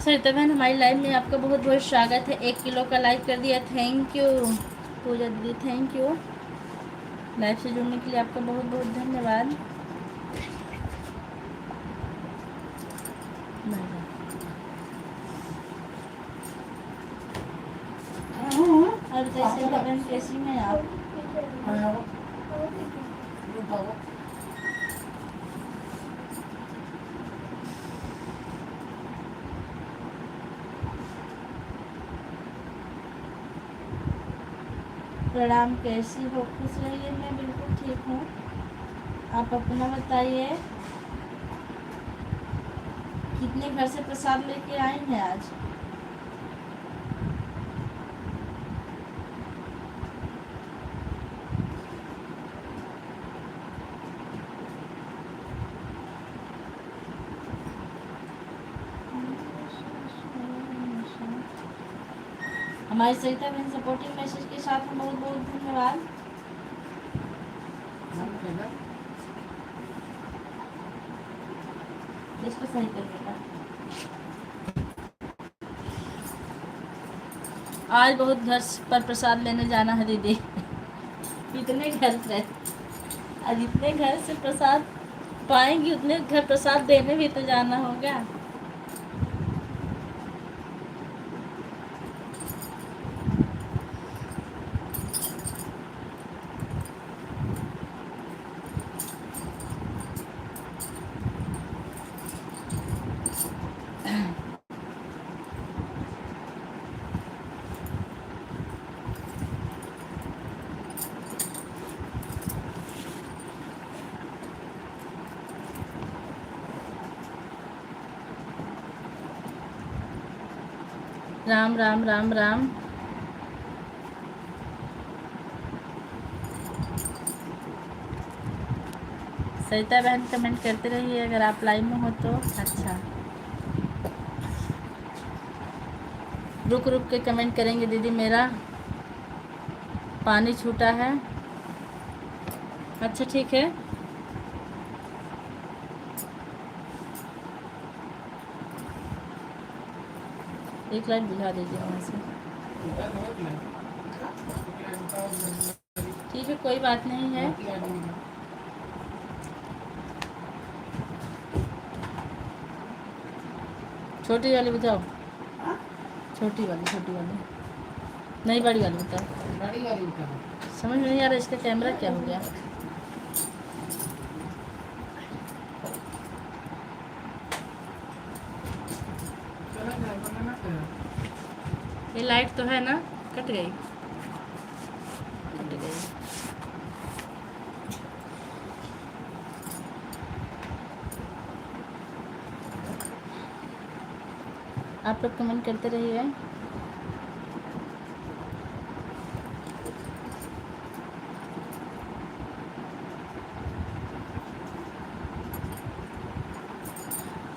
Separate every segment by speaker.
Speaker 1: सरिता बहन हमारी लाइव में आपका बहुत बहुत स्वागत है। 1 किलो का लाइक कर दिया, थैंक यू। पूजा दीदी थैंक यू। लाइव से जुड़ने के लिए आपका बहुत बहुत धन्यवाद। और बताइए सरिता बहन कैसी हैं आप? प्रणाम, कैसी हो? खुश रहिए। मैं बिल्कुल ठीक हूँ, आप अपना बताइए। कितने घर से प्रसाद लेके आई हैं आज? हमारी सरिता बहन सपोर्टिव मैसेज के साथ में बहुत बहुत धन्यवाद। इसको सही कर देगा। आज बहुत घर पर प्रसाद लेने जाना है दीदी। इतने घर से आज इतने घर से प्रसाद पाएंगी, उतने घर प्रसाद देने भी तो जाना होगा। राम राम राम राम। सरिता बहन कमेंट करते रहिए अगर आप लाइव में हो तो। अच्छा, रुक रुक के कमेंट करेंगे दीदी, मेरा पानी छूटा है। अच्छा ठीक है। एक लाइट बुझा दीजिए वहाँ से। ठीक है, कोई बात नहीं है। छोटी वाली बताओ। छोटी वाली नहीं, बड़ी वाली बताओ। समझ में नहीं आ रहा इसका कैमरा क्या हो गया। ये लाइट तो है ना, कट गई। आप लोग कमेंट करते रहिए।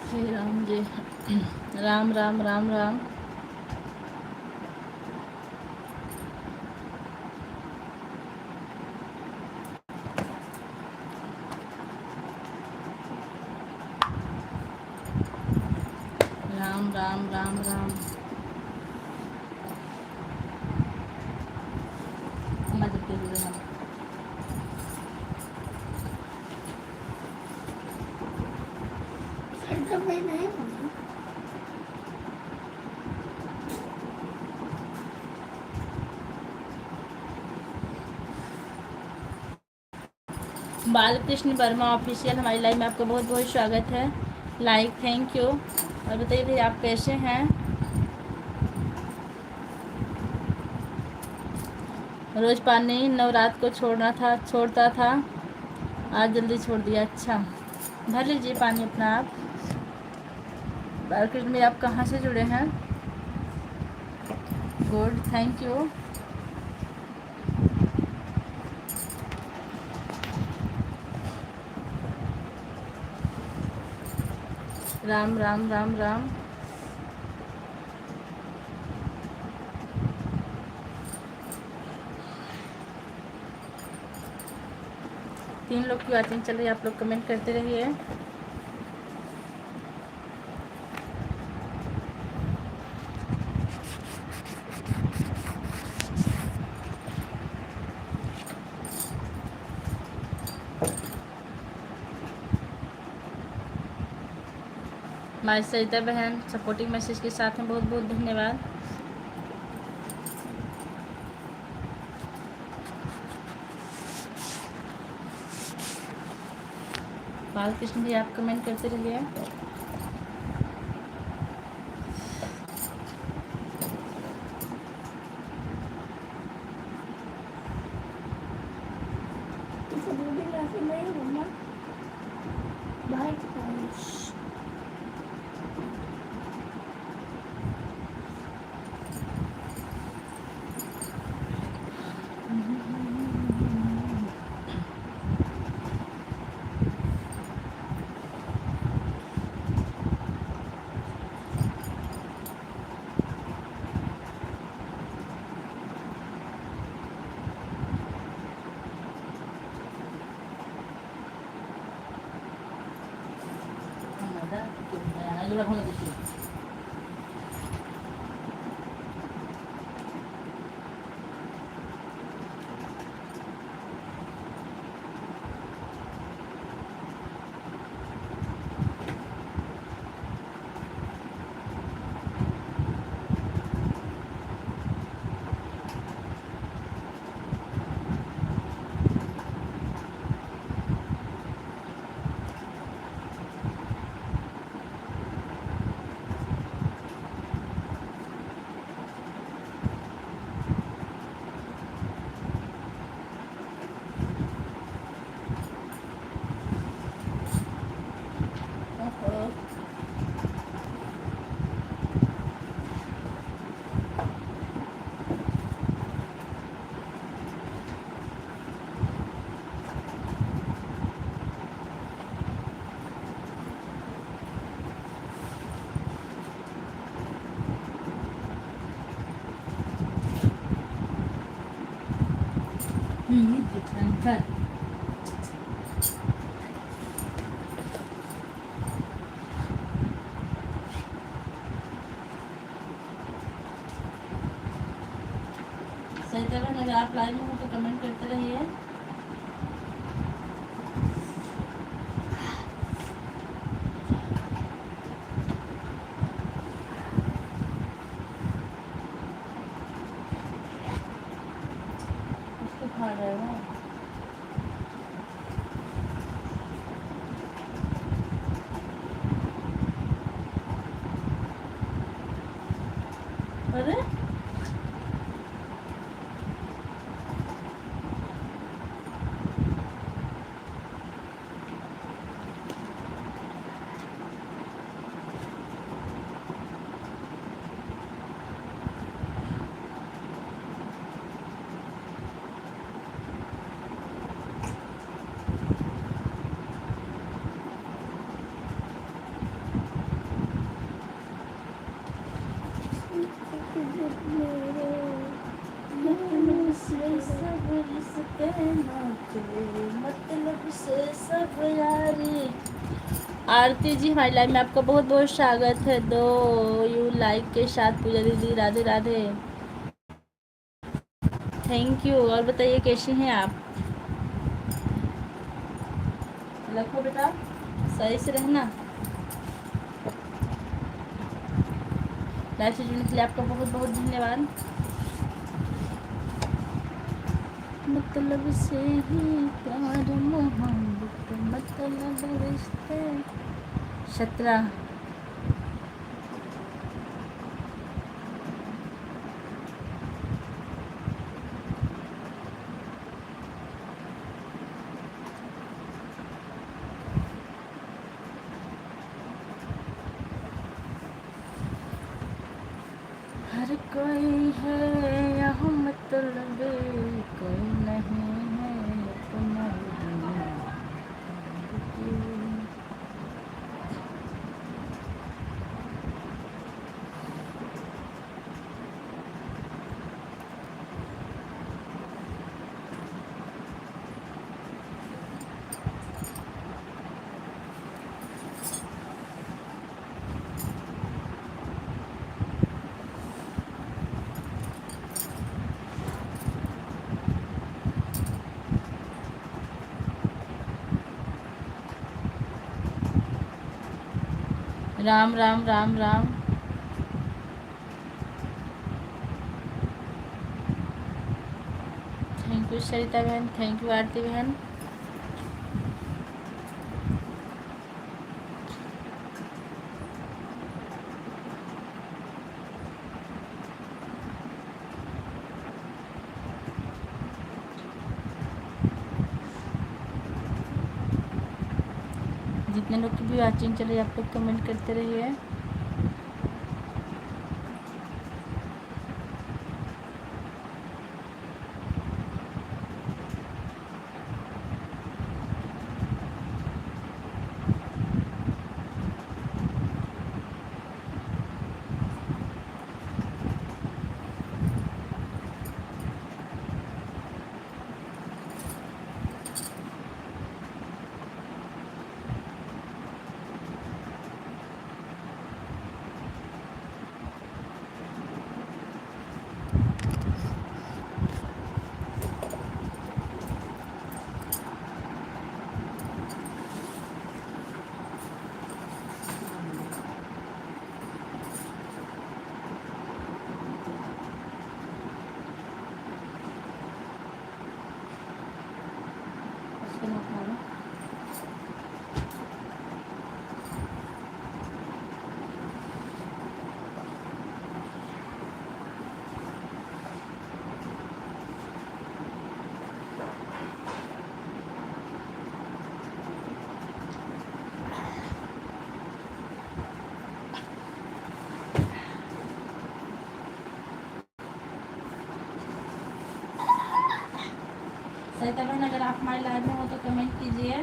Speaker 1: श्री राम जी, राम राम राम राम। राम राम राम राम। मदद कीजिए। बालकृष्ण वर्मा ऑफिशियल हमारी लाइव में आपका बहुत बहुत स्वागत है। Like thank you. और बताइए भाई आप कैसे हैं? रोज पानी नवरात को छोड़ता था, आज जल्दी छोड़ दिया। अच्छा, भर लीजिए पानी अपना आप। बालकृष्ण में आप कहाँ से जुड़े हैं? Good, thank you. Ram Ram Ram Ram. तीन लोग की बातें चल रही है, आप लोग कमेंट करते रहिए। हमारी सरिता बहन सपोर्टिंग मैसेज के साथ में बहुत बहुत धन्यवाद। बालकृष्ण जी आप कमेंट करते रहिए। सही तरह अगर आप लाइव में हो तो कमेंट करते रहिए। उसको खा जाएगा। अरे मतलब से सब यारी। आरती जी हमारी लाइव में आपका बहुत बहुत स्वागत है। दो यू लाइक के साथ पूजा दीदी राधे राधे। Thank you. और बताइए कैसी हैं आप? रखो बेटा सही से रहना। लाइव से जुड़ने के लिए आपका बहुत बहुत धन्यवाद। मतलब से ही प्यार मोहब्बत मतलब रिश्ते 17। हर कोई है यहाँ मतलब कोई नहीं है तुम्हारी दुनिया की। राम राम राम राम। थैंक यू सरिता बहन, थैंक यू आरती बहन। जितने लोग की भी वाचिंग चल रही है आप लोग कमेंट करते रहिए। सरिता बहन अगर आप हमारे लाइव में हो तो कमेंट कीजिए।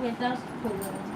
Speaker 1: बेटा उसको खोल रहा है।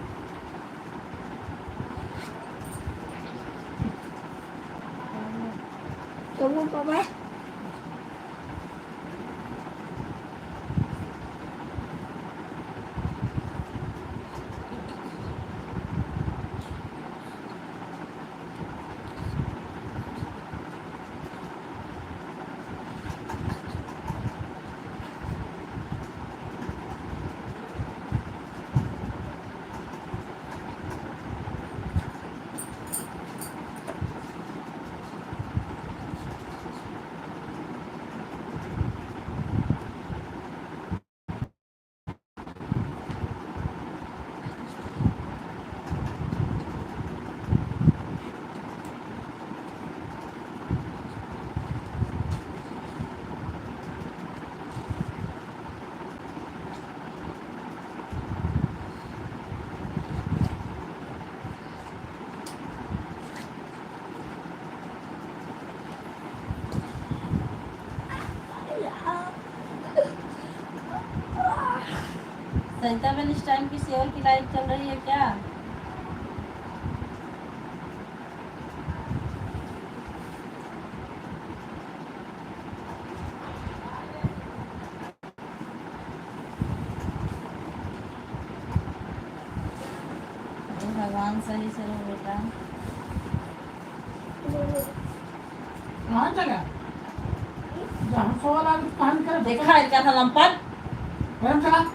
Speaker 1: सरिता बहन इस टाइम किसी और की लाइव चल रही है क्या? भगवान सही से रहो बेटा।
Speaker 2: कहाँ चला? जहाँ सवाल आ कहानी कर
Speaker 1: देखा है क्या था लंपट?
Speaker 2: गरम चला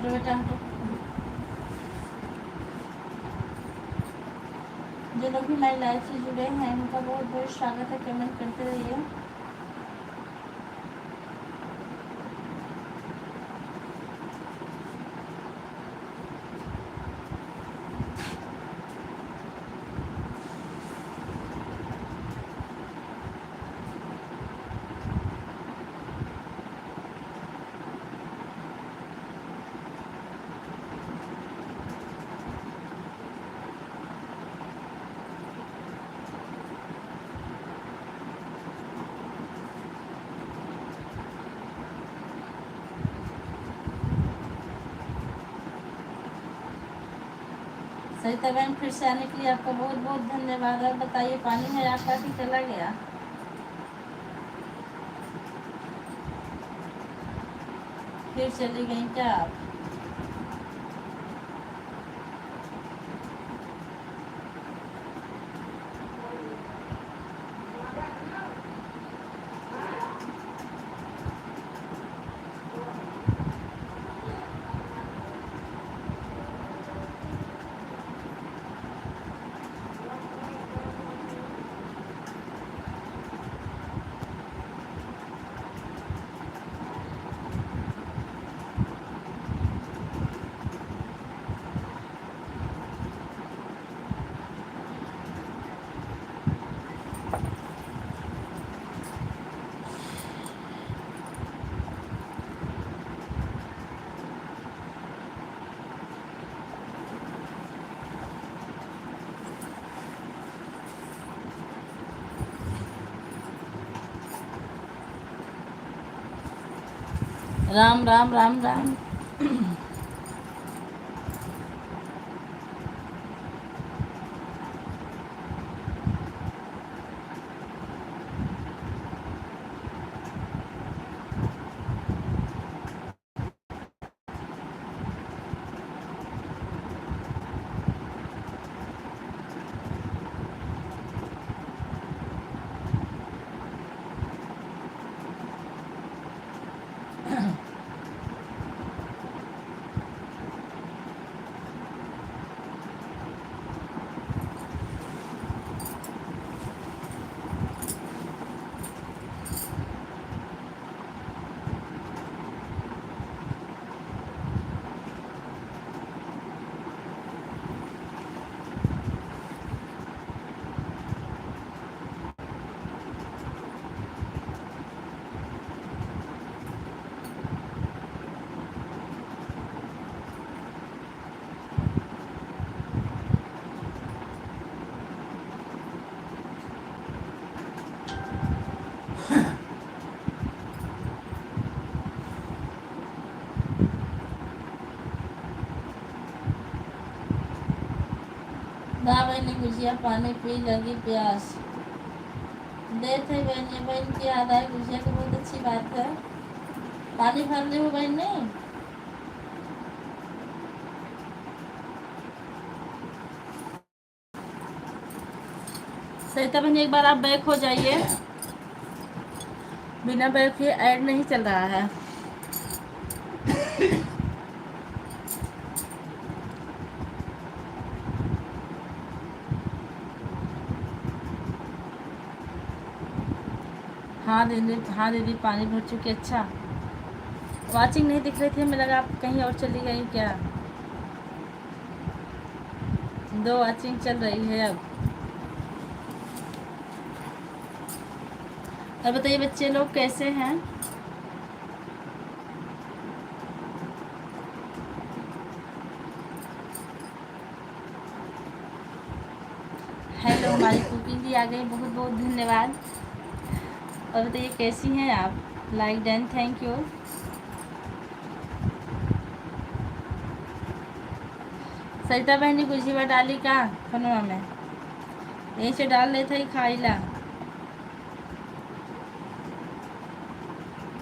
Speaker 1: हटो बेटा हटो। जो लोग भी हमारी लाइफ से जुड़े हैं उनका बहुत बहुत स्वागत है, कमेंट करते रहिए। सरिता बहन फिर से आने के लिए आपका बहुत बहुत धन्यवाद। और बताइए पानी है आपका कि चला गया? फिर चली गई क्या आप? राम राम राम राम। ना बहनी गुजिया पानी पी लगी प्यास। देते बहनी बहन की याद आए गुजिया की, बहुत अच्छी बात है। पानी भर ली हो बहन? नहीं सरिता बहन एक बार आप बैक हो जाइए, बिना बैक के ऐड नहीं चल रहा है। हाँ दीदी पानी भर चुकी। अच्छा वाचिंग नहीं दिख रही थी, हमें लगा आप कहीं और चली गई क्या। 2 वाचिंग चल रही है अब। और बताइए बच्चे लोग कैसे हैं? हेलो हमारी कुकिंग भी आ गई, बहुत बहुत धन्यवाद। और बताइए कैसी हैं आप? Like done, thank you. Sarita बहनी गुजिया डाली का खनवा में? यहीं से डाल लेते ही खाइला।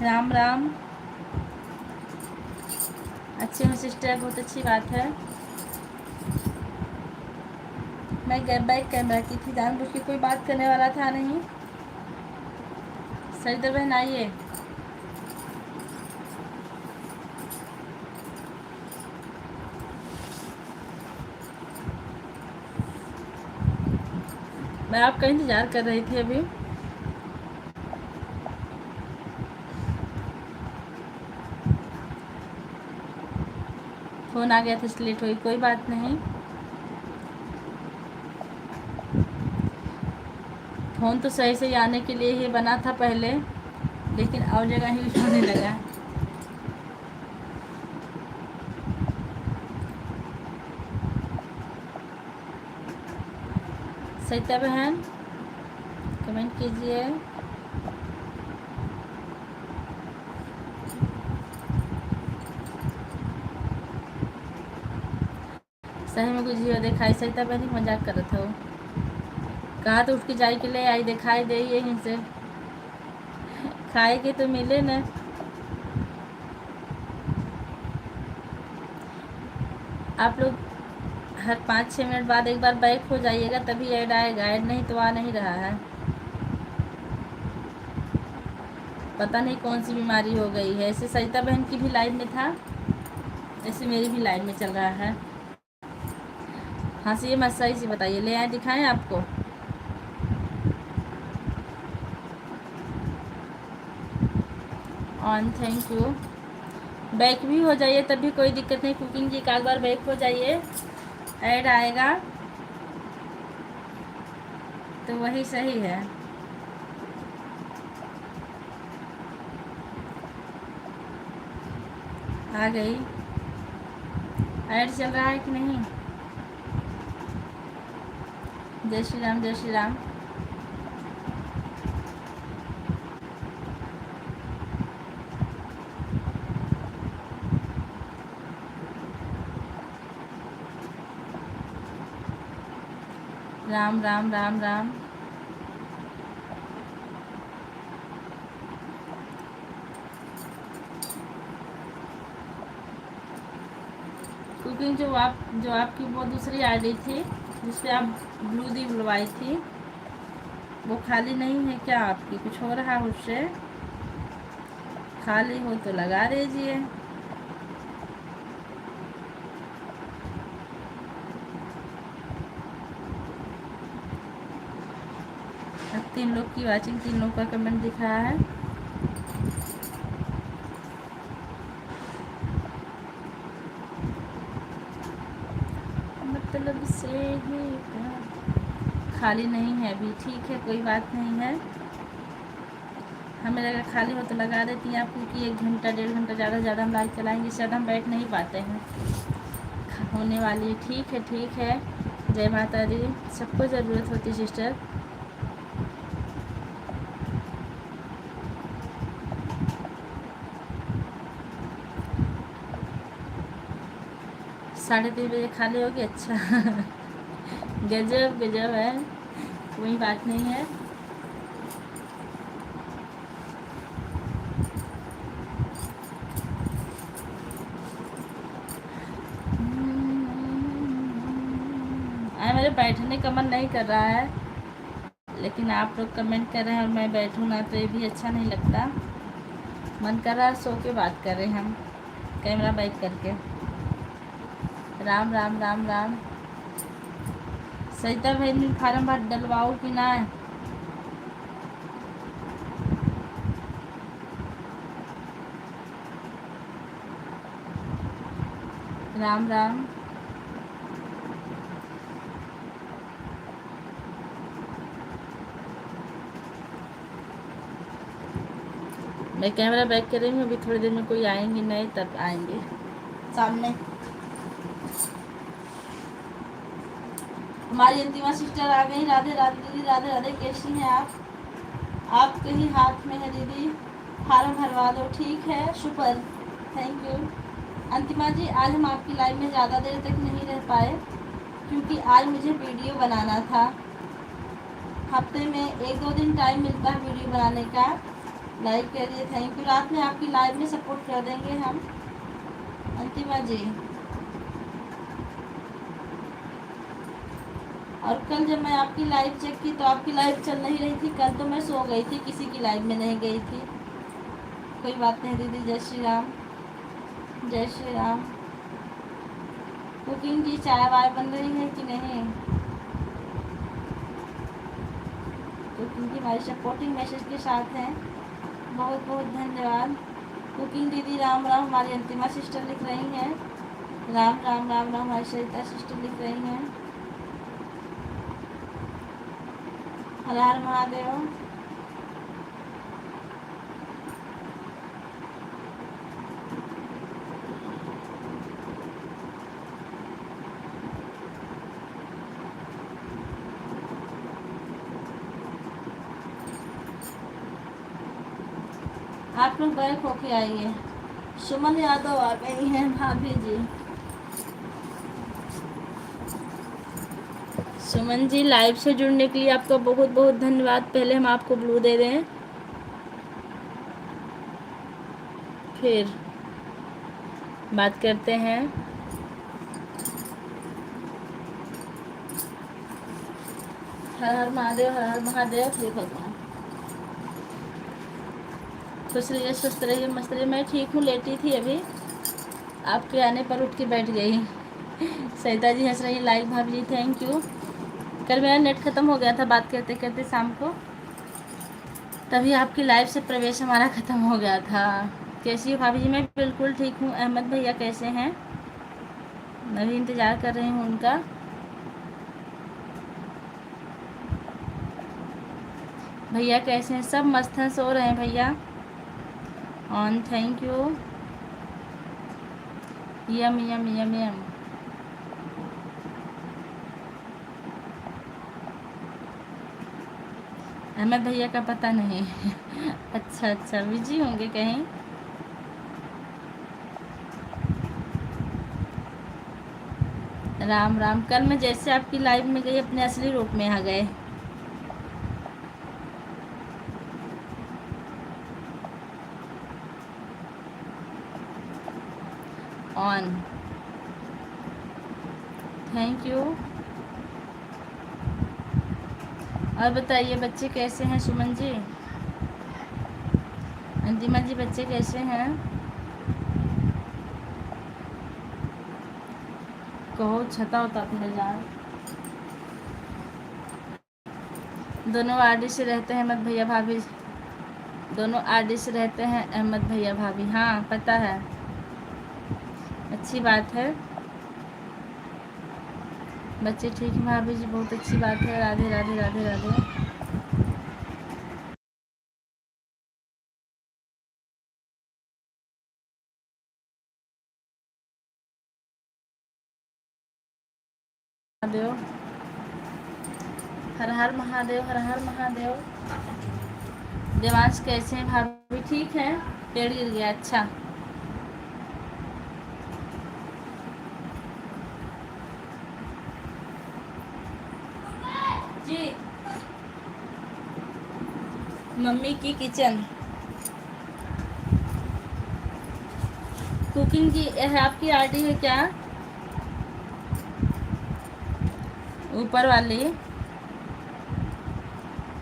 Speaker 1: राम राम। अच्छे हो सिस्टर, बहुत अच्छी बात है। मैं बैक कैमरा की थी, जानबूझ के कोई बात करने वाला था नहीं। सरिता बहन आइए। मैं आपका इंतज़ार कर रही थी अभी। फ़ोन आ गया था इसलिए लेट हुई, कोई बात नहीं। फ़ोन तो सही से आने के लिए ही बना था पहले, लेकिन और जगह यूज होने लगा। सरिता बहन कमेंट कीजिए। सही में कुछ जियो दिखाई। सरिता बहन ही मजाक कर रहा था वो। कहा तो उठ के जाई के ले आई, दिखाई दे यहीं से खाए के तो मिले न। आप लोग हर 5-6 मिनट बाद एक बार बैक हो जाइएगा, तभी ऐड आएगा। ऐड नहीं तो आ नहीं रहा है। पता नहीं कौन सी बीमारी हो गई है। ऐसे सरिता बहन की भी लाइव में था, ऐसे मेरी भी लाइव में चल रहा है। हंसिए मत, सही से बताइए। ले आए दिखाएं आपको? ऑन, थैंक यू। बैक भी हो जाइए तब भी कोई दिक्कत नहीं। कुकिंग जी एक बार बैक हो जाइए, ऐड आएगा तो वही सही है। आ गई। ऐड चल रहा है कि नहीं? जय श्री राम, जय श्री राम। राम राम राम राम। कुकिंग जो आपकी वो दूसरी आईडी थी जिस पे आप ब्लू दी बुलवाई थी, वो खाली नहीं है क्या? आपकी कुछ हो रहा है उससे? खाली हो तो लगा दीजिए। अब 3 लोग की वाचिंग, 3 लोग का कमेंट दिख रहा है। मतलब से ही खाली नहीं है अभी। ठीक है, कोई बात नहीं है। हमें लगा खाली हो तो लगा देती हैं आप, क्योंकि 1 घंटा 1.5 घंटा ज़्यादा से ज़्यादा हम लाइव चलाएंगे, इससे ज़्यादा हम बैठ नहीं पाते हैं। होने वाली। ठीक है, ठीक है। जय माता दी। सबको ज़रूरत होती सिस्टर। साढ़े 3 बजे खाली होगी? अच्छा गजब गजब है, कोई बात नहीं है। मेरे बैठने का मन नहीं कर रहा है, लेकिन आप लोग कमेंट कर रहे हैं और मैं बैठूँ ना तो ये भी अच्छा नहीं लगता। मन कर रहा है सो के बात कर रहे हैं हम, कैमरा बैक करके। राम राम राम राम। सरिता भाई ने फार्म भर डलवाओ कि ना? राम राम। मैं कैमरा बैक कर रही हूँ। अभी थोड़ी देर में कोई आएंगे नए, तब आएंगे सामने। हमारी अंतिमा सिस्टर आ गई। राधे राधे दीदी, राधे राधे। कैसी हैं आप? आपके ही हाथ में है दीदी, फार्म भरवा दो। ठीक है, सुपर, थैंक यू। अंतिमा जी, आज हम आपकी लाइव में ज़्यादा देर तक नहीं रह पाए, क्योंकि आज मुझे वीडियो बनाना था। हफ्ते में 1-2 दिन टाइम मिलता है वीडियो बनाने का। लाइक करिए, थैंक यू। रात में आपकी लाइव में सपोर्ट कर देंगे हम। अंतिमा जी, और कल जब मैं आपकी लाइव चेक की तो आपकी लाइव चल नहीं रही थी। कल तो मैं सो गई थी, किसी की लाइव में नहीं गई थी। कोई बात नहीं दीदी। जय श्री राम, जय श्री राम। कुकिंग की चाय वाय बन रही है कि नहीं? कुकिंग की हमारी सपोर्टिंग मैसेज के साथ हैं, बहुत बहुत धन्यवाद। कुकिंग दीदी राम राम, हमारी अंतिमा सिस्टर लिख रही हैं, राम राम राम राम। हमारी सरिता सिस्टर लिख रही हैं, हर हर महादेव। आप लोग बैक होके आइए। सुमन यादव आ गई हैं भाभी जी। सुमन जी लाइव से जुड़ने के लिए आपका बहुत बहुत धन्यवाद। पहले हम आपको ब्लू दे दें, फिर बात करते हैं। हर हर महादेव, हर हर महादेव। हे भगवान, खुश रहिए, स्वस्थ रहिए, मस्त रहिए। मैं ठीक हूँ, लेटी थी अभी, आपके आने पर उठ के बैठ गई। सरिता जी हंस रही, लाइक भाभी जी थैंक यू। कल मेरा नेट ख़त्म हो गया था बात करते करते शाम को, तभी आपकी लाइव से प्रवेश हमारा ख़त्म हो गया था। कैसी हो भाभी जी? मैं बिल्कुल ठीक हूँ। अहमद भैया कैसे हैं? मैं भी इंतज़ार कर रही हूँ उनका। भैया कैसे हैं? सब मस्त हैं, सो रहे हैं भैया। ऑन, thank you. Yum yum yum yum. Ahmad भैया का पता नहीं। अच्छा अच्छा, बिजी होंगे कहीं। राम राम। कल मैं जैसे आपकी लाइव में गई अपने असली रूप में आ गए। On, thank you. और बताइए बच्चे कैसे हैं? सुमन जी, अंतिमा जी, बच्चे कैसे हैं? कहो छता होता फिर यार। दोनों आरडी से रहते हैं अहमद भैया भाभी, दोनों आरडी से रहते हैं अहमद भैया भाभी। हाँ पता है, अच्छी बात है। बच्चे ठीक हैं भाभी जी, बहुत अच्छी बात है। राधे राधे राधे राधे। महादेव, हर हर महादेव, हर हर महादेव। देवांश कैसे हैं भाभी? ठीक है। पेड़ गिर गया, अच्छा। जी, मम्मी की किचन कुकिंग की है। आपकी आरडी है क्या? ऊपर वाली।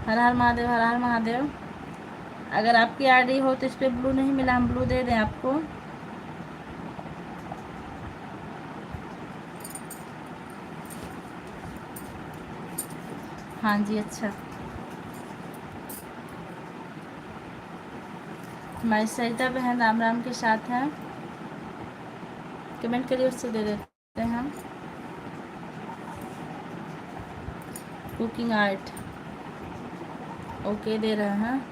Speaker 1: हर हर महादेव, हर हर महादेव। अगर आपकी आरडी हो तो इस पर ब्लू नहीं मिला, हम ब्लू दे दें आपको। हाँ जी, अच्छा। हमारी सरिता बहन राम राम के साथ हैं, कमेंट करिए, उससे दे देते हैं हम। कुकिंग आर्ट, ओके, दे रहे हैं।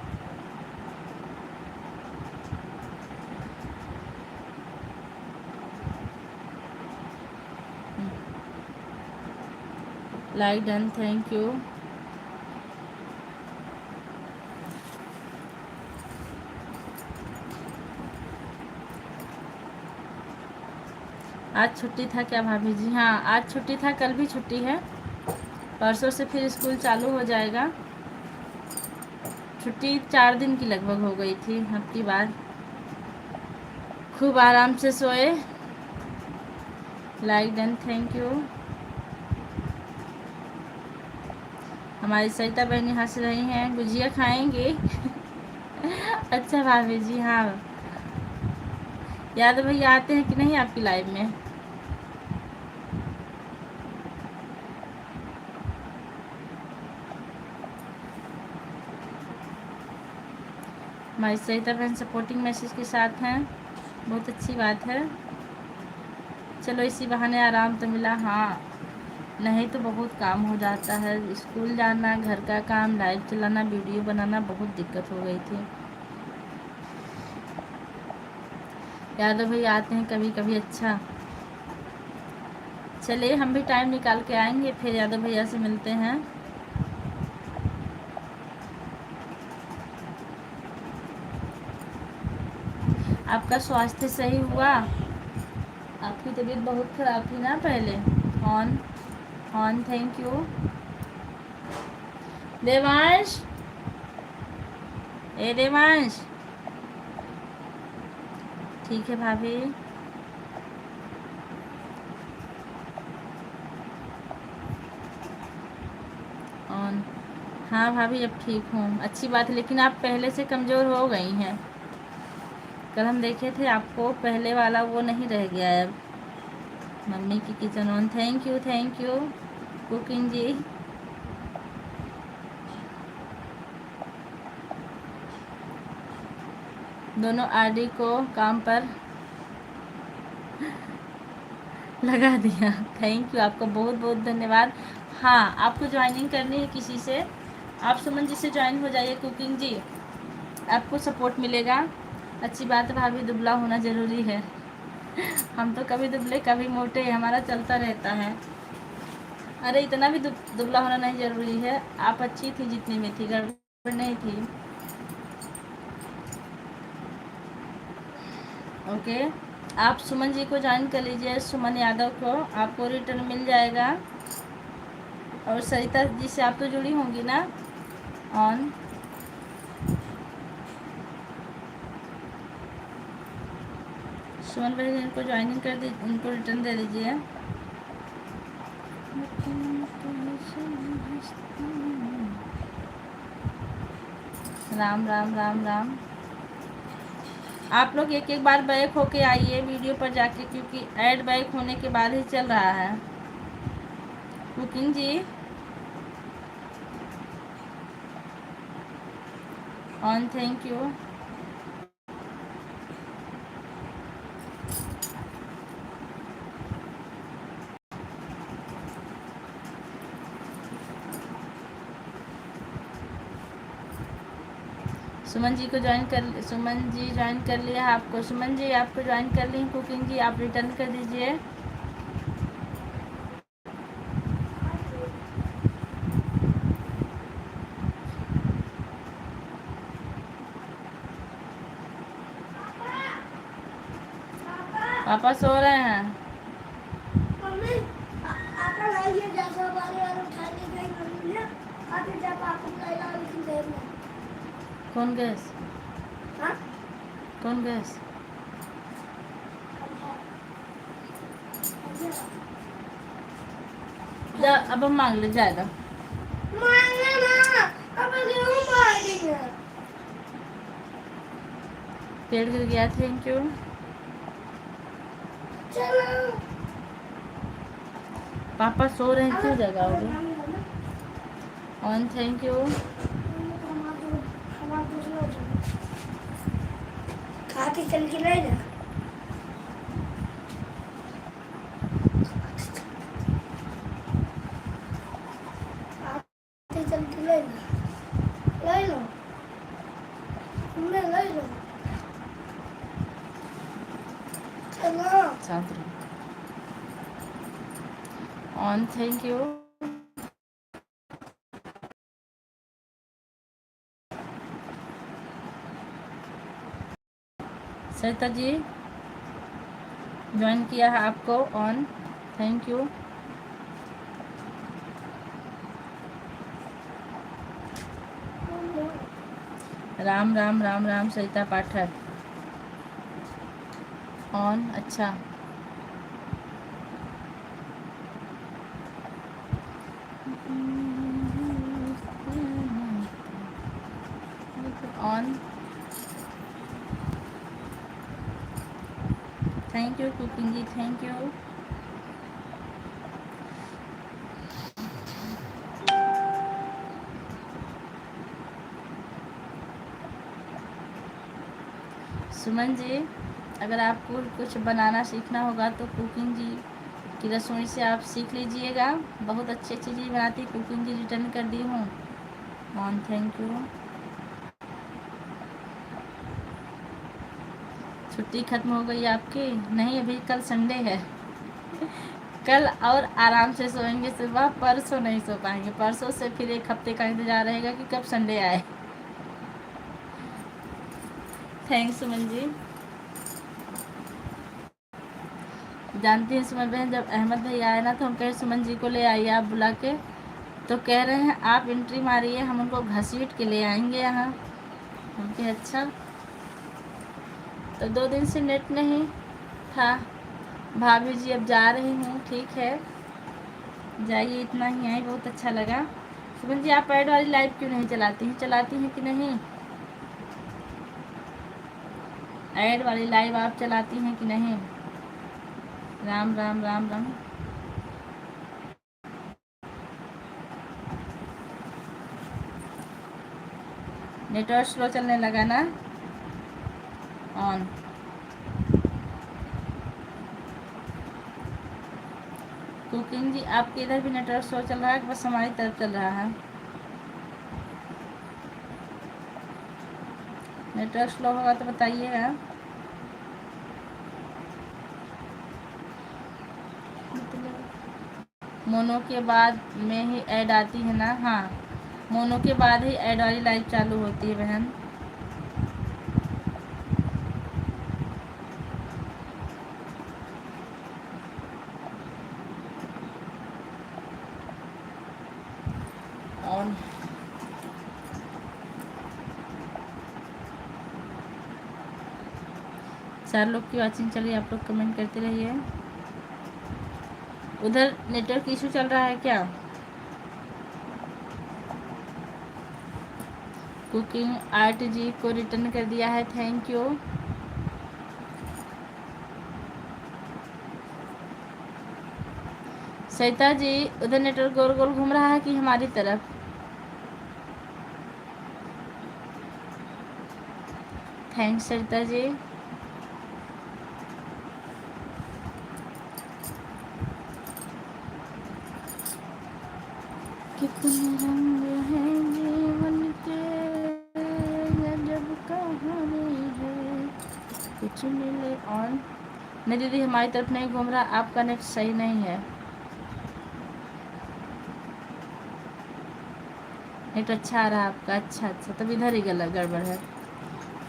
Speaker 1: Like done, thank you. आज छुट्टी था क्या भाभी जी? हाँ आज छुट्टी था, कल भी छुट्टी है, परसों से फिर स्कूल चालू हो जाएगा। छुट्टी 4 दिन की लगभग हो गई थी अब की बार। खूब आराम से सोए। Like done, thank you. हमारी सरिता बहनी हंस रही हैं, गुजिया खाएंगे। अच्छा भाभी जी, हाँ। यादव भैया आते हैं कि नहीं आपकी लाइव में? हमारी सरिता बहन सपोर्टिंग मैसेज के साथ हैं, बहुत अच्छी बात है। चलो इसी बहाने आराम तो मिला। हाँ, नहीं तो बहुत काम हो जाता है, स्कूल जाना, घर का काम, लाइव चलाना, वीडियो बनाना, बहुत दिक्कत हो गई थी। यादव भैया आते हैं कभी कभी। अच्छा, चलिए हम भी टाइम निकाल के आएंगे, फिर यादव भैया से मिलते हैं। आपका स्वास्थ्य सही हुआ? आपकी तबीयत बहुत खराब थी ना पहले। ऑन थैंक यू। देवांश, ए देवांश, ठीक है भाभी। ऑन, हाँ भाभी अब ठीक हूँ, अच्छी बात है। लेकिन आप पहले से कमज़ोर हो गई हैं। कल हम देखे थे आपको, पहले वाला वो नहीं रह गया है अब। मम्मी की किचन ऑन, थैंक यू कुकिंग जी। दोनों आरडी को काम पर लगा दिया, थैंक यू, आपका बहुत बहुत धन्यवाद। हाँ, आपको ज्वाइनिंग करनी है किसी से, आप सुमन जी से ज्वाइन हो जाइए कुकिंग जी, आपको सपोर्ट मिलेगा। अच्छी बात है भाभी, दुबला होना ज़रूरी है। हम तो कभी दुबले कभी मोटे, हमारा चलता रहता है। अरे इतना भी दुबला होना नहीं ज़रूरी है, आप अच्छी थी जितनी में थी, गड़बड़ नहीं थी। ओके, आप सुमन जी को ज्वाइन कर लीजिए, सुमन यादव को, आपको रिटर्न मिल जाएगा। और सरिता जी से आप तो जुड़ी होंगी ना। ऑन, सुमन भाई इनको ज्वाइनिंग कर दी, इनको रिटर्न दे दीजिए। राम राम राम राम। आप लोग एक एक बार बैक होके आइए वीडियो पर जाके, क्योंकि ऐड बैक होने के बाद ही चल रहा है। कुकिंग जी ऑन, थैंक यू। सुमन जी को सुमन जी ज्वाइन कर लिया आपको, सुमन जी आपको ज्वाइन कर ली। कुकिंग जी आप रिटर्न कर दीजिए। पापा सो रहे हैं। कौन गैस? कौन गैस? जा, अब हम मांग ले जाएगा। पेड़ गिर गया, थैंक यू। पापा सो रहे हैं, क्यों जगाओगे? On, thank you.
Speaker 2: खाती चल के नहीं ना, चल के ले लो, ले लो, चलो
Speaker 1: शांत रहो। ऑन, thank you. Sarita ji join किया है आपको, ऑन, थैंक यू। राम राम राम राम, सरिता पाठक ऑन, अच्छा। ऑन, thank you cooking ji, thank you. Suman ji, अगर आपको कुछ बनाना सीखना होगा तो कुकिंग जी की रसोई से आप सीख लीजिएगा। बहुत अच्छी अच्छी चीज़ बनाती। कुकिंग जी रिटर्न कर दी हूँ ऑन, थैंक यू। छुट्टी खत्म हो गई आपकी? नहीं, अभी कल संडे है। कल और आराम से सोएंगे सुबह, परसों नहीं सो पाएंगे। परसों से फिर एक हफ्ते का इंतजार रहेगा कि कब संडे आए। थैंक्स सुमन जी। जानती हैं सुमन बहन, जब अहमद भाई आए ना तो हम कहे सुमन जी को ले आइए आप बुला के, तो कह रहे हैं आप एंट्री मारिए, हम उनको घसीट के ले आएंगे यहाँ। हम कहे अच्छा। तो 2 दिन से नेट नहीं था। भाभी जी अब जा रही हूँ, ठीक है जाइए, इतना ही आई, बहुत अच्छा लगा। सुमन जी आप ऐड वाली लाइव क्यों नहीं चलाती हैं? चलाती हैं कि नहीं? ऐड वाली लाइव आप चलाती हैं कि नहीं? राम राम राम राम। नेटवर्क स्लो चलने लगा ना? ऑन। कुकिंग जी आपके इधर भी नेटवर्क स्लो चल रहा है कि बस हमारी तरफ चल रहा है? नेटवर्क स्लो होगा तो बताइएगा। मोनो के बाद में ही ऐड आती है ना? हाँ, मोनो के बाद ही ऐड वाली लाइव चालू होती है बहन। ऑन। चार लोग की वाचिंग चलिए, आप लोग कमेंट करते रहिए। उधर नेटवर्क इशू चल रहा है क्या? कुकिंग आर्ट जी को रिटर्न कर दिया है, थैंक यू। सरिता जी उधर नेटवर्क गोल गोल घूम रहा है कि हमारी तरफ? थैंक्स सरिता जी। कितने रंग हैं जीवन के, गजब कहानी है, कुछ मिले ऑन। नहीं दीदी हमारी तरफ नहीं घूम रहा, आपका नेट सही नहीं है। नेट अच्छा आ रहा है आपका? अच्छा अच्छा, तब इधर ही गलत गड़बड़ है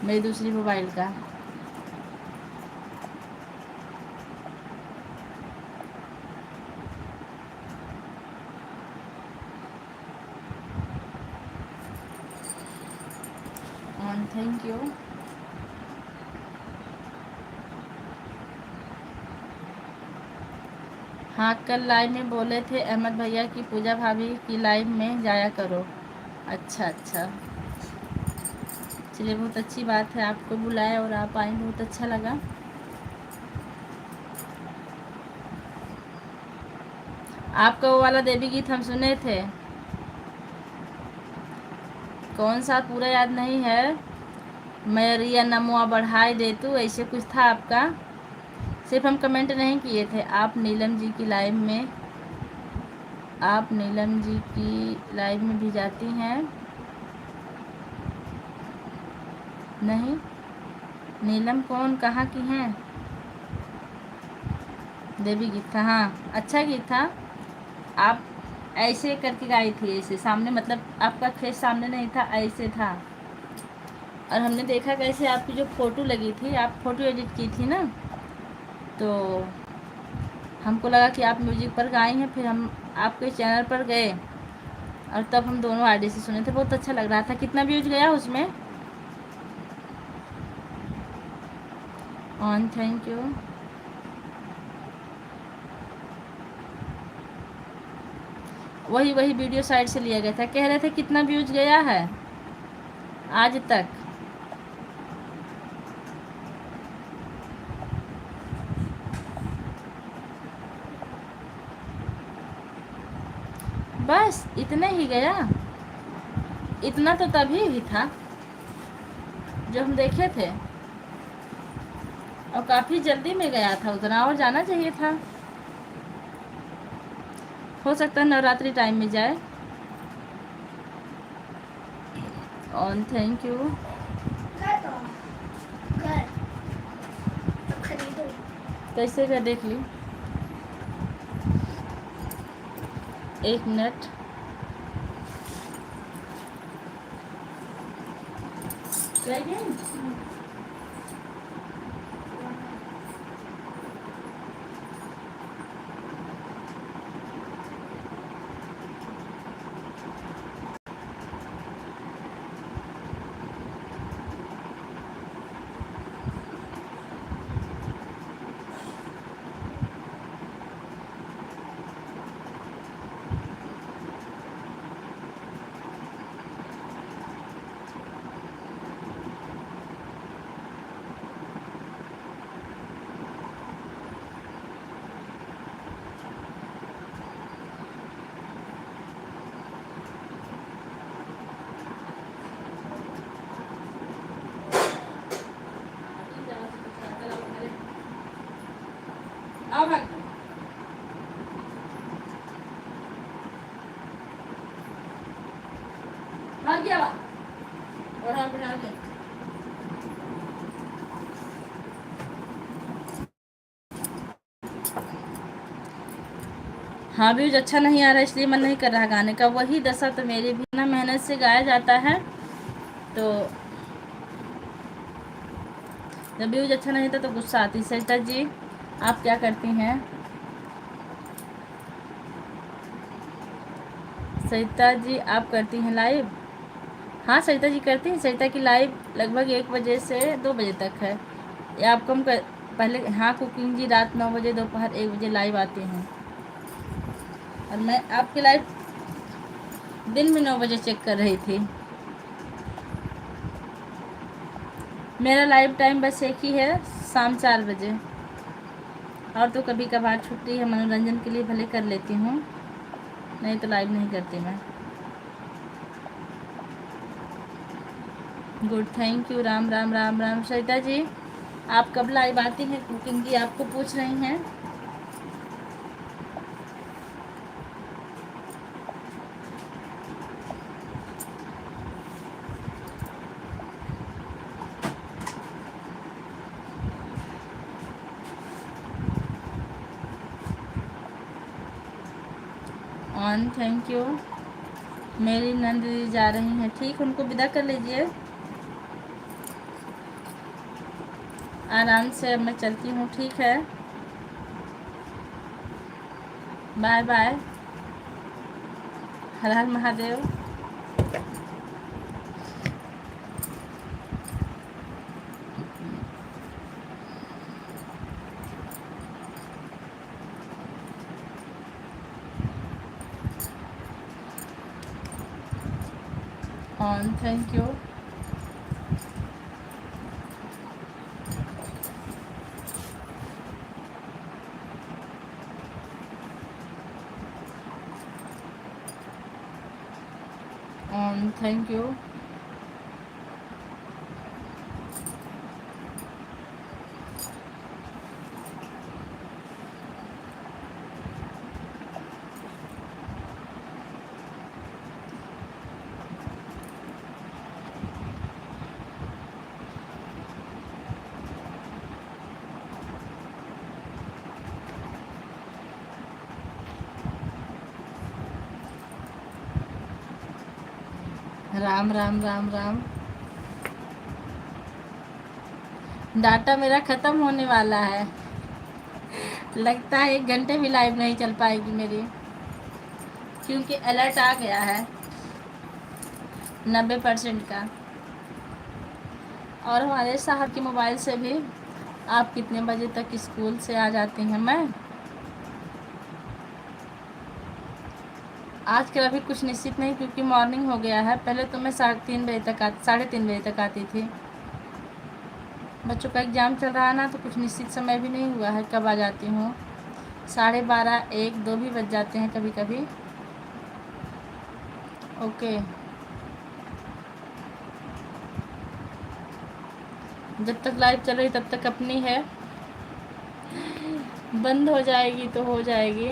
Speaker 1: मेरी दूसरी मोबाइल का। On, thank you. हाँ कल लाइव में बोले थे अहमद भैया की पूजा भाभी की लाइव में जाया करो। अच्छा अच्छा, चलिए बहुत अच्छी बात है, आपको बुलाया और आप आई, बहुत अच्छा लगा। आपका वो वाला देवी गीत हम सुने थे, कौन सा पूरा याद नहीं है। मैरिया नमुआ बढ़ाई दे तू, ऐसे कुछ था आपका। सिर्फ हम कमेंट नहीं किए थे। आप नीलम जी की लाइव में, आप नीलम जी की लाइव में भी जाती हैं? नहीं, नीलम कौन, कहाँ की हैं? देवी गीत था, हाँ अच्छा गीत था। आप ऐसे करके गाई थी, ऐसे सामने, मतलब आपका फेस सामने नहीं था, ऐसे था। और हमने देखा कैसे आपकी जो फ़ोटो लगी थी, आप फ़ोटो एडिट की थी ना, तो हमको लगा कि आप म्यूजिक पर गाई हैं। फिर हम आपके चैनल पर गए और तब हम दोनों आईडी से सुने थे, बहुत अच्छा लग रहा था। कितना व्यूज गया उसमें? On, thank you. वही वीडियो साइड से लिया गया था। कह रहे थे कितना व्यूज गया है आज तक? बस इतना ही गया? इतना तो तभी भी था जो हम देखे थे। और काफ़ी जल्दी में गया था, उतना और जाना चाहिए था। हो सकता है नवरात्रि टाइम में जाए। On thank you.
Speaker 2: घर तो घर अब खरीदो।
Speaker 1: कैसे का देख ली, 1 मिनट। आओ भाग, भाग गया और हाँ बिठा दे। हाँ व्यूज अच्छा नहीं आ रहा इसलिए मन नहीं कर रहा गाने का। वही दशा तो मेरी भी ना, मेहनत से गाया जाता है तो जब व्यूज अच्छा नहीं था तो गुस्सा आती। सरिता जी आप क्या करती हैं? सरिता जी आप करती हैं लाइव? हाँ सरिता जी करती हैं। सरिता की लाइव लगभग 1 बजे से 2 बजे तक है, या आप कम कर पहले। हाँ कुकिंग जी रात 9 बजे दोपहर 1 बजे लाइव आती हैं, और मैं आपकी लाइव दिन में 9 बजे चेक कर रही थी। मेरा लाइव टाइम बस एक ही है, शाम 4 बजे। और तो कभी कभार छुट्टी है मनोरंजन के लिए भले कर लेती हूँ, नहीं तो लाइव नहीं करती मैं। Good thank you. Ram Ram Ram Ram. Sarita ji आप कब लाइव आती हैं? कुकिंग जी आपको पूछ रही हैं। On thank you. मेरी नंद दीदी जा रही हैं, ठीक उनको विदा कर लीजिए आराम से। अब मैं चलती हूँ, ठीक है, बाय बाय। हर हर महादेव। ऑन थैंक यू। ऑन thank you. Ram Ram Ram Ram. Data मेरा ख़त्म होने वाला है, लगता है 1 घंटे भी लाइव नहीं चल पाएगी मेरी, क्योंकि अलर्ट आ गया है 90% का। और हमारे साहब के मोबाइल से भी आप कितने बजे तक स्कूल से आ जाती हैं? मैं आजकल अभी कुछ निश्चित नहीं, क्योंकि मॉर्निंग हो गया है। पहले तो मैं 3:30 बजे तक 3:30 बजे तक आती थी। बच्चों का एग्ज़ाम चल रहा है ना, तो कुछ निश्चित समय भी नहीं हुआ है कब आ जाती हूँ। 12:30, 1, 2 भी बज जाते हैं कभी कभी। ओके, जब तक लाइव चल रही तब तक अपनी है। बंद हो जाएगी तो हो जाएगी।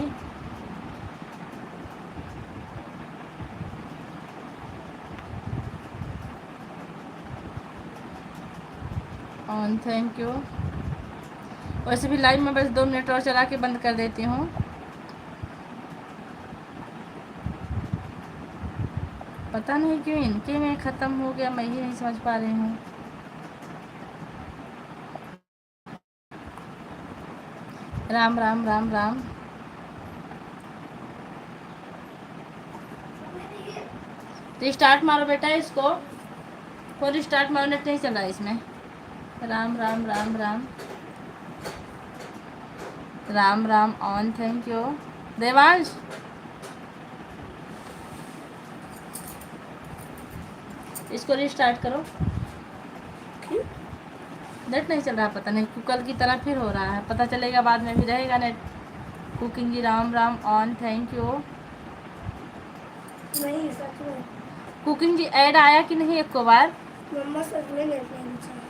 Speaker 1: On, thank you. वैसे भी लाइव में बस 2 मिनट और चला के बंद कर देती हूँ। पता नहीं क्यों इनके में ख़त्म हो गया, मैं ही नहीं समझ पा रही हूँ। राम राम राम राम। रिस्टार्ट मारो बेटा इसको, कोई रिस्टार्ट मारो, नेट नहीं चल रहा है इसमें। राम राम राम राम राम राम। ऑन, थैंक यू। देवांश, इसको रिस्टार्ट करो। नेट नहीं चल रहा, पता नहीं कल की तरह फिर हो रहा है, पता चलेगा बाद में भी रहेगा नेट। कुकिंग जी राम राम। ऑन, थैंक यू।
Speaker 2: नहीं सच में
Speaker 1: कुकिंग जी ऐड आया कि नहीं एक को बार?
Speaker 2: मम्मा सच में नेट नहीं चाहिए,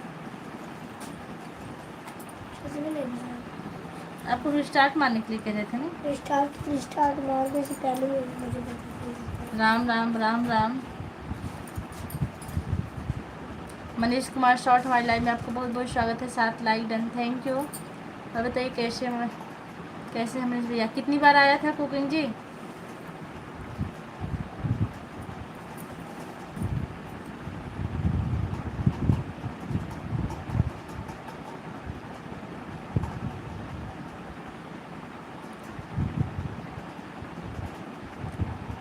Speaker 2: सच में नहीं चाहिए।
Speaker 1: आपको रिस्टार्ट मारने के लिए कह रहे थे ना?
Speaker 2: रिस्टार्ट मारने से पहले मुझे बता।
Speaker 1: राम राम राम राम। मनीष कुमार शॉर्ट हमारी लाइव में आपको बहुत बहुत स्वागत है, 7 लाइक डन, थैंक यू। अब बताइए कैसे मनीष भैया कितनी बार आया था cooking ji?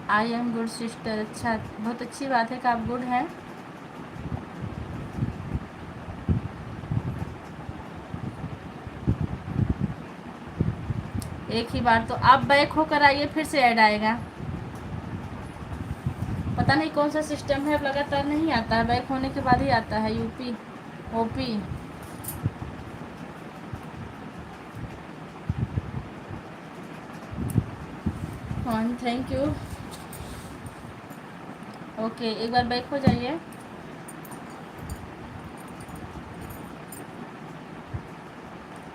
Speaker 1: I am good sister. अच्छा, बहुत अच्छी बात है कि आप गुड हैं। एक ही बार तो आप बैक होकर आइए, फिर से ऐड आएगा। पता नहीं कौन सा सिस्टम है, अब लगातार नहीं आता है, बैक होने के बाद ही आता है। UP OP. On, thank you. Okay, एक बार बैक हो जाइए।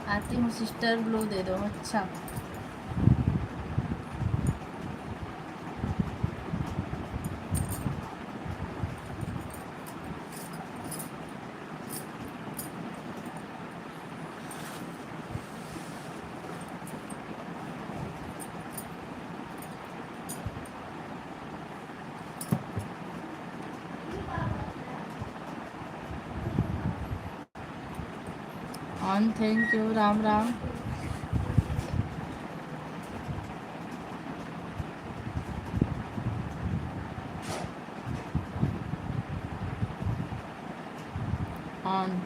Speaker 1: आती हूँ सिस्टर, ब्लू दे दो। अच्छा, ऑन, thank you. Ram Ram. On,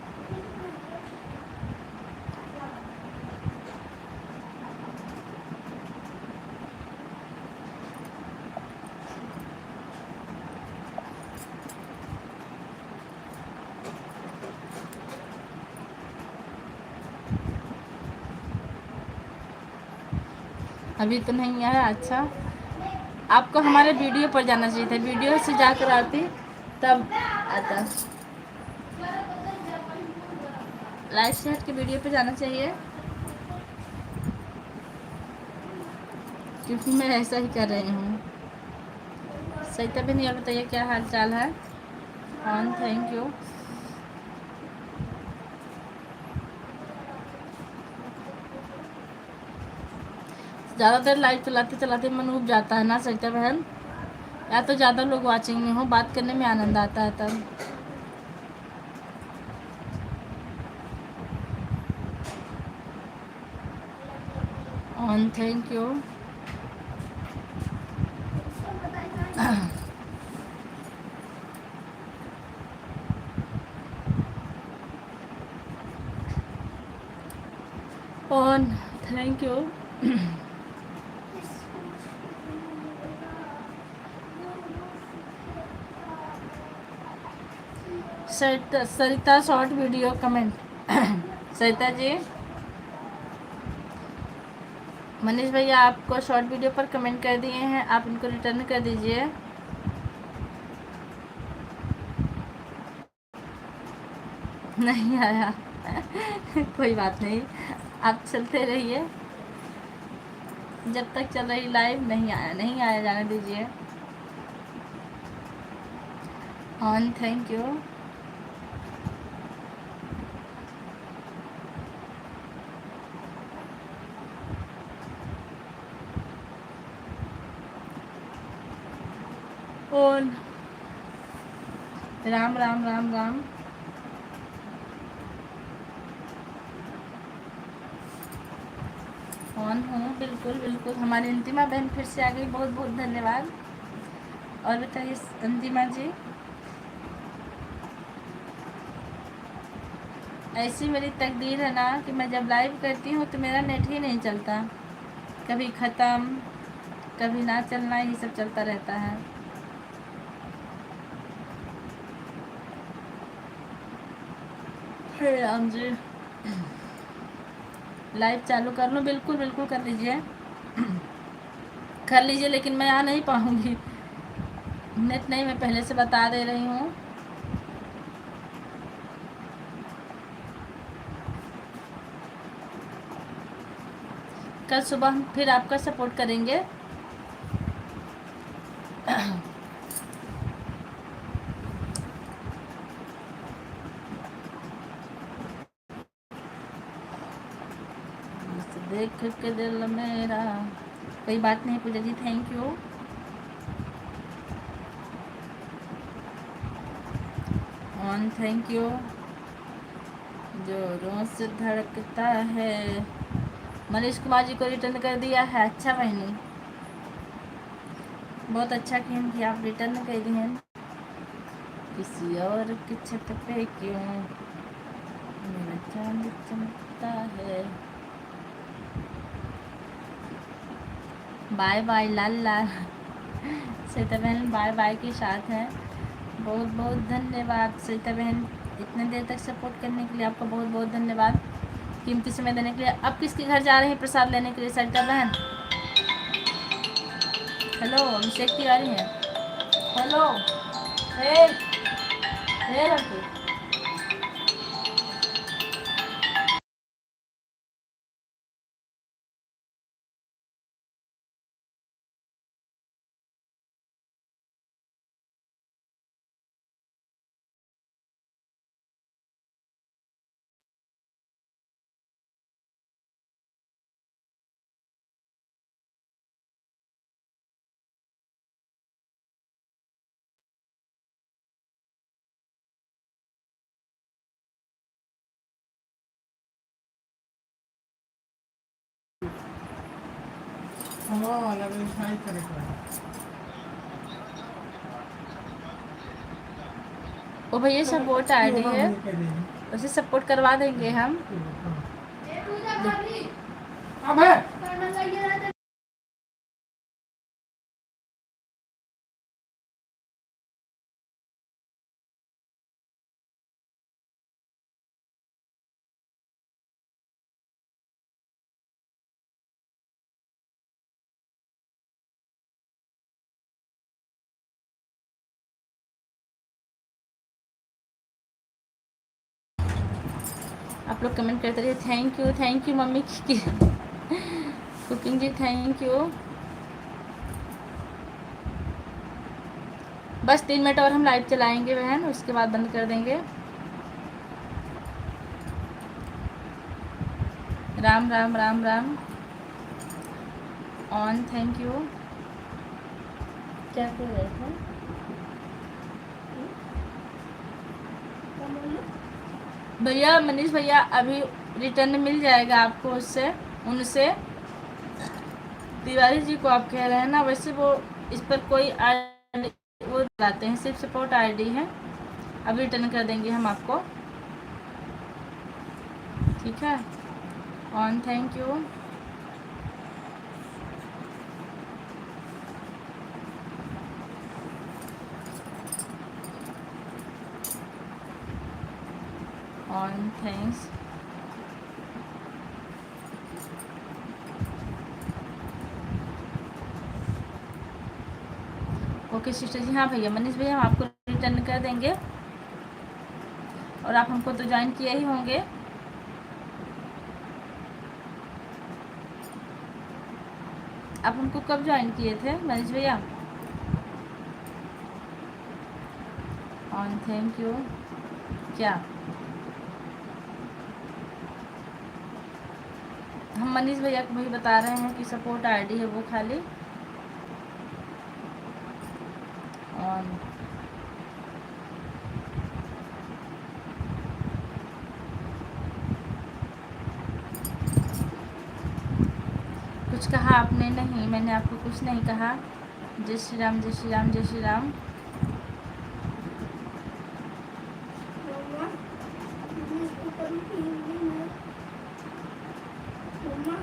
Speaker 1: अभी तो नहीं आया। अच्छा, आपको हमारे वीडियो पर जाना चाहिए था, वीडियो से जाकर आती तब आता। लाइव से हट के वीडियो पे जाना चाहिए, क्योंकि मैं ऐसा ही कर रही हूँ। सही तभी नहीं। और बताइए क्या हाल चाल है? ऑन, थैंक यू। ज़्यादा देर लाइव चलाते चलाते मन उब जाता है ना सरिता बहन, या तो ज़्यादा लोग वाचिंग में हो, बात करने में आनंद आता है तब। ऑन, थैंक यू। ऑन, thank you. Sarita short video comment. Sarita ji, Manish भैया आपको शॉर्ट वीडियो पर कमेंट कर दिए हैं, आप इनको रिटर्न कर दीजिए। नहीं आया। कोई बात नहीं, आप चलते रहिए। जब तक चल रही लाइव नहीं आया जाने दीजिए। On, thank you. On, Ram Ram Ram Ram. On हूँ, बिल्कुल बिल्कुल। हमारी अंतिमा बहन फिर से आ गई, बहुत बहुत धन्यवाद। और बताइए अंतिमा जी। ऐसी मेरी तकदीर है ना कि मैं जब लाइव करती हूँ तो मेरा नेट ही नहीं चलता, कभी ख़त्म कभी ना चलना, ये सब चलता रहता है। हे राम जी, लाइव चालू कर लो? बिल्कुल बिल्कुल कर लीजिए, कर लीजिए, लेकिन मैं आ नहीं पाऊँगी, नेट नहीं, मैं पहले से बता दे रही हूँ। कल सुबह हम फिर आपका सपोर्ट करेंगे। देख के दिल मेरा, कोई बात नहीं पूजा जी, थैंक यू। ऑन, थैंक यू। जोरों से धड़कता है, मनीष कुमार जी को रिटर्न कर दिया है। अच्छा बहनी, बहुत अच्छा कि आप रिटर्न कर दिए हैं। किसी और की छत पे क्यों मेरा चांद चमकता है। बाय बाय लाल लाल, सरिता बहन बाय बाय के साथ है। बहुत बहुत धन्यवाद सरिता बहन, इतने देर तक सपोर्ट करने के लिए आपका बहुत बहुत धन्यवाद, कीमती समय देने के लिए। अब किसके घर जा रहे हैं प्रसाद लेने के लिए सरिता बहन? हेलो अभिषेक तिवारी हैं। हेलो, हे रखो। ओ भैया सपोर्ट आईडी है, उसे सपोर्ट करवा देंगे हम। आप लोग कमेंट करते रहिए। थैंक यू मम्मी की कुकिंग जी, थैंक यू। बस 3 मिनट और हम लाइव चलाएंगे बहन, उसके बाद बंद कर देंगे। राम राम राम राम। ऑन, थैंक यू। क्या कर रहे थे भैया? मनीष भैया अभी रिटर्न मिल जाएगा आपको उससे, उनसे। तिवारी जी को आप कह रहे हैं ना, वैसे वो इस पर कोई वो लाते हैं, सिर्फ सपोर्ट आईडी है। अब रिटर्न कर देंगे हम आपको, ठीक है। ऑन, थैंक यू। ऑन, थैंक्स। ओके सिस्टर जी, हाँ भैया मनीष भैया हम आपको रिटर्न कर देंगे, और आप हमको तो ज्वाइन किए ही होंगे। आप हमको कब ज्वाइन किए थे मनीष भैया? ऑन, थैंक यू। क्या हम मनीष भैया को वही बता रहे हैं कि सपोर्ट आईडी है वो खाली ऑन। कुछ कहा आपने? नहीं, मैंने आपको कुछ नहीं कहा। जय श्री राम, जय श्री राम, जय श्री राम।
Speaker 2: मम्मा मैं इसको करूँगी हिंदी में। मम्मा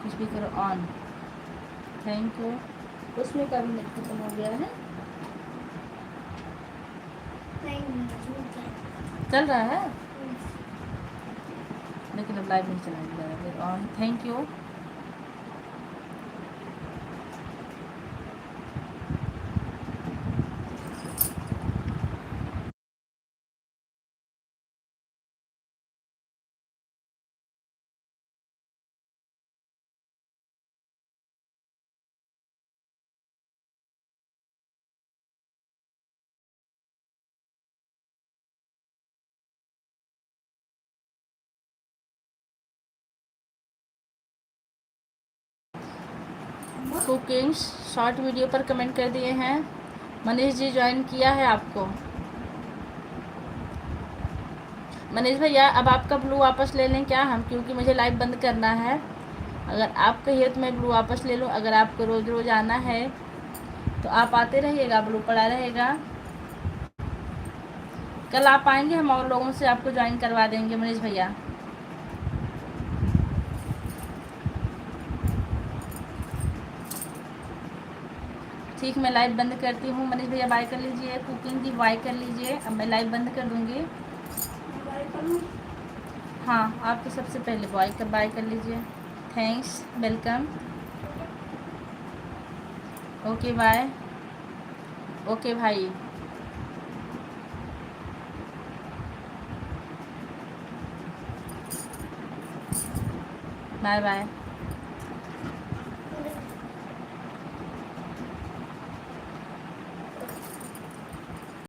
Speaker 1: कुछ भी करो ऑन, थैंक यू। उसमें का भी नेट खत्म हो गया है।
Speaker 2: नहीं झूठ है।
Speaker 1: चल रहा है लेकिन अब लाइव नहीं चलाएगा फिर on, thank you. Cooking short video पर कमेंट कर दिए हैं। मनीष जी ज्वाइन किया है आपको। मनीष भैया अब आपका ब्लू वापस ले लें क्या हम, क्योंकि मुझे लाइव बंद करना है। अगर आप कहिए तो मैं ब्लू वापस ले लूँ। अगर आपको रोज़ रोज़ आना है तो आप आते रहिएगा, ब्लू पड़ा रहेगा। कल आप आएंगे, हम और लोगों से आपको ज्वाइन करवा देंगे मनीष भैया। ठीक, मैं लाइव बंद करती हूँ। मनीष भैया बाय कर लीजिए, कुकिंग की बाय कर लीजिए। अब मैं लाइव बंद कर दूँगी।
Speaker 2: बाय करूँ?
Speaker 1: हाँ, आपके सबसे पहले बाय कर लीजिए। Thanks, welcome. Okay bye. Okay भाई, बाय बाय।